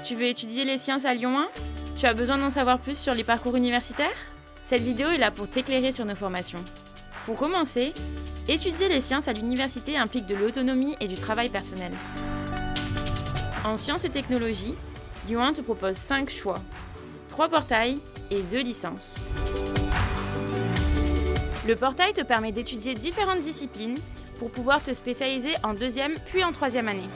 Tu veux étudier les sciences à Lyon 1? Tu as besoin d'en savoir plus sur les parcours universitaires? Cette vidéo est là pour t'éclairer sur nos formations. Pour commencer, étudier les sciences à l'université implique de l'autonomie et du travail personnel. En sciences et technologies, Lyon 1 te propose 5 choix, 3 portails et 2 licences. Le portail te permet d'étudier différentes disciplines pour pouvoir te spécialiser en deuxième puis en troisième année.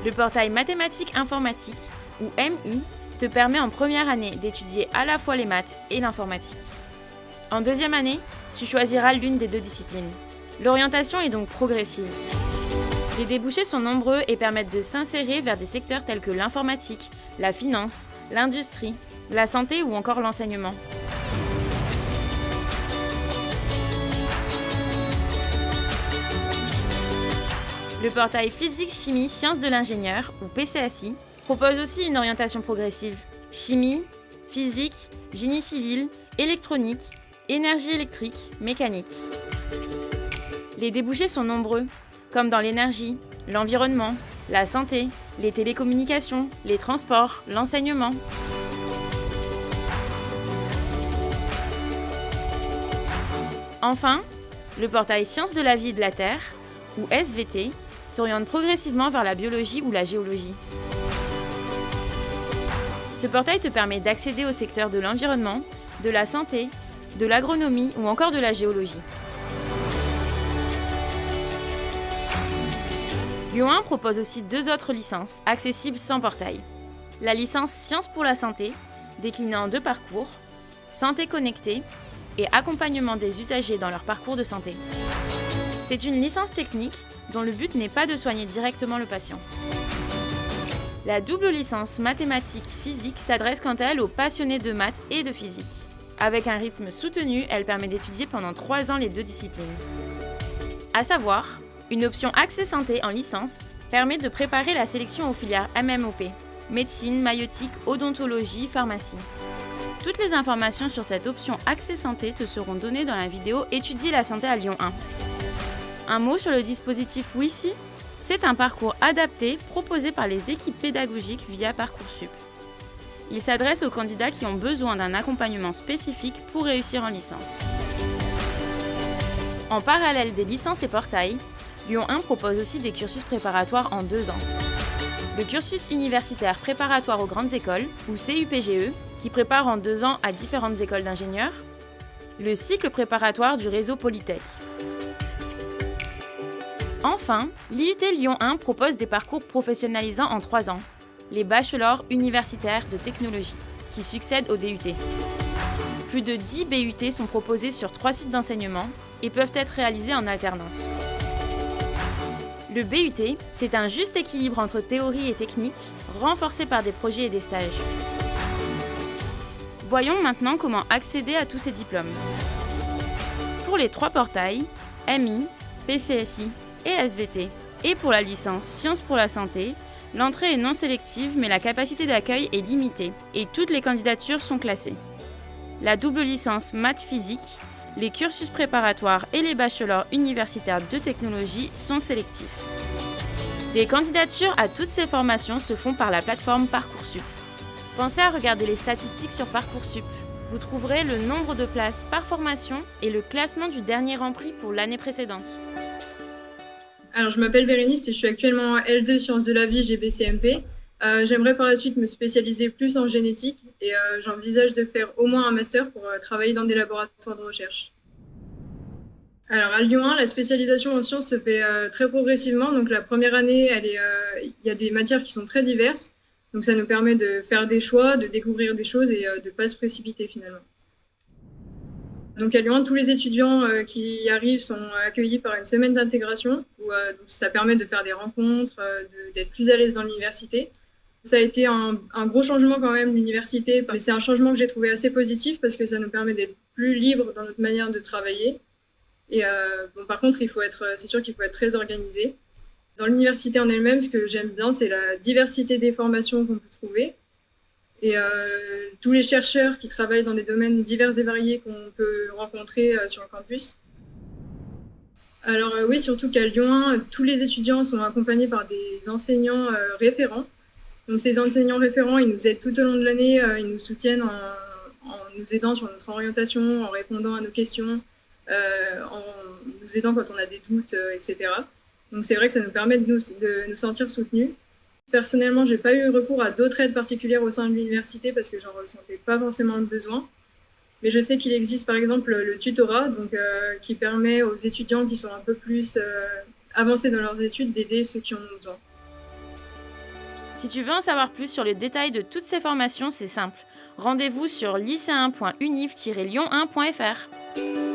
Le portail mathématiques informatique, ou MI, te permet en première année d'étudier à la fois les maths et l'informatique. En deuxième année, tu choisiras l'une des deux disciplines. L'orientation est donc progressive. Les débouchés sont nombreux et permettent de s'insérer vers des secteurs tels que l'informatique, la finance, l'industrie, la santé ou encore l'enseignement. Le portail Physique Chimie Sciences de l'ingénieur, ou PCSI, propose aussi une orientation progressive. Chimie, physique, génie civil, électronique, énergie électrique, mécanique. Les débouchés sont nombreux, comme dans l'énergie, l'environnement, la santé, les télécommunications, les transports, l'enseignement. Enfin, le portail Sciences de la vie et de la Terre, ou SVT, t'oriente progressivement vers la biologie ou la géologie. Ce portail te permet d'accéder au secteur de l'environnement, de la santé, de l'agronomie ou encore de la géologie. Lyon 1 propose aussi 2 autres licences, accessibles sans portail. La licence Sciences pour la santé, déclinée en 2 parcours, Santé connectée et accompagnement des usagers dans leur parcours de santé. C'est une licence technique dont le but n'est pas de soigner directement le patient. La double licence mathématiques-physique s'adresse quant à elle aux passionnés de maths et de physique. Avec un rythme soutenu, elle permet d'étudier pendant 3 ans les 2 disciplines. À savoir, une option Accès Santé en licence permet de préparer la sélection aux filières MMOP, médecine, maïeutique, odontologie, pharmacie. Toutes les informations sur cette option Accès Santé te seront données dans la vidéo Étudier la santé à Lyon 1. Un mot sur le dispositif WICI, c'est un parcours adapté proposé par les équipes pédagogiques via Parcoursup. Il s'adresse aux candidats qui ont besoin d'un accompagnement spécifique pour réussir en licence. En parallèle des licences et portails, Lyon 1 propose aussi des cursus préparatoires en 2 ans. Le cursus universitaire préparatoire aux grandes écoles, ou CUPGE, qui prépare en 2 ans à différentes écoles d'ingénieurs. Le cycle préparatoire du réseau Polytech. Enfin, l'IUT Lyon 1 propose des parcours professionnalisants en 3 ans, les bachelors universitaires de technologie, qui succèdent au DUT. Plus de 10 BUT sont proposés sur 3 sites d'enseignement et peuvent être réalisés en alternance. Le BUT, c'est un juste équilibre entre théorie et technique, renforcé par des projets et des stages. Voyons maintenant comment accéder à tous ces diplômes. Pour les 3 portails, MI, PCSI et SVT, et pour la licence Sciences pour la santé, l'entrée est non sélective mais la capacité d'accueil est limitée et toutes les candidatures sont classées. La double licence maths physique, les cursus préparatoires et les bachelors universitaires de technologie sont sélectifs. Les candidatures à toutes ces formations se font par la plateforme Parcoursup. Pensez à regarder les statistiques sur Parcoursup. Vous trouverez le nombre de places par formation et le classement du dernier rempli pour l'année précédente. Alors, je m'appelle Bérénice et je suis actuellement en L2 Sciences de la vie GBCMP. J'aimerais par la suite me spécialiser plus en génétique et j'envisage de faire au moins un master pour travailler dans des laboratoires de recherche. Alors, à Lyon 1, la spécialisation en sciences se fait très progressivement. Donc, la première année, il y a des matières qui sont très diverses. Donc, ça nous permet de faire des choix, de découvrir des choses et de ne pas se précipiter finalement. Donc à Lyon 1, tous les étudiants qui y arrivent sont accueillis par une semaine d'intégration où donc ça permet de faire des rencontres, d'être plus à l'aise dans l'université. Ça a été un gros changement quand même, l'université, mais c'est un changement que j'ai trouvé assez positif parce que ça nous permet d'être plus libres dans notre manière de travailler. Et par contre, c'est sûr qu'il faut être très organisé. Dans l'université en elle-même, ce que j'aime bien, c'est la diversité des formations qu'on peut trouver. Et tous les chercheurs qui travaillent dans des domaines divers et variés qu'on peut rencontrer sur le campus. Alors oui, surtout qu'à Lyon 1, tous les étudiants sont accompagnés par des enseignants référents. Donc ces enseignants référents, ils nous aident tout au long de l'année, ils nous soutiennent en nous aidant sur notre orientation, en répondant à nos questions, en nous aidant quand on a des doutes, etc. Donc c'est vrai que ça nous permet de nous sentir soutenus. Personnellement, j'ai pas eu recours à d'autres aides particulières au sein de l'université parce que j'en ressentais pas forcément le besoin. Mais je sais qu'il existe par exemple le tutorat, donc, qui permet aux étudiants qui sont un peu plus avancés dans leurs études d'aider ceux qui en ont besoin. Si tu veux en savoir plus sur le détail de toutes ces formations, c'est simple. Rendez-vous sur lycéen.univ-lyon1.fr.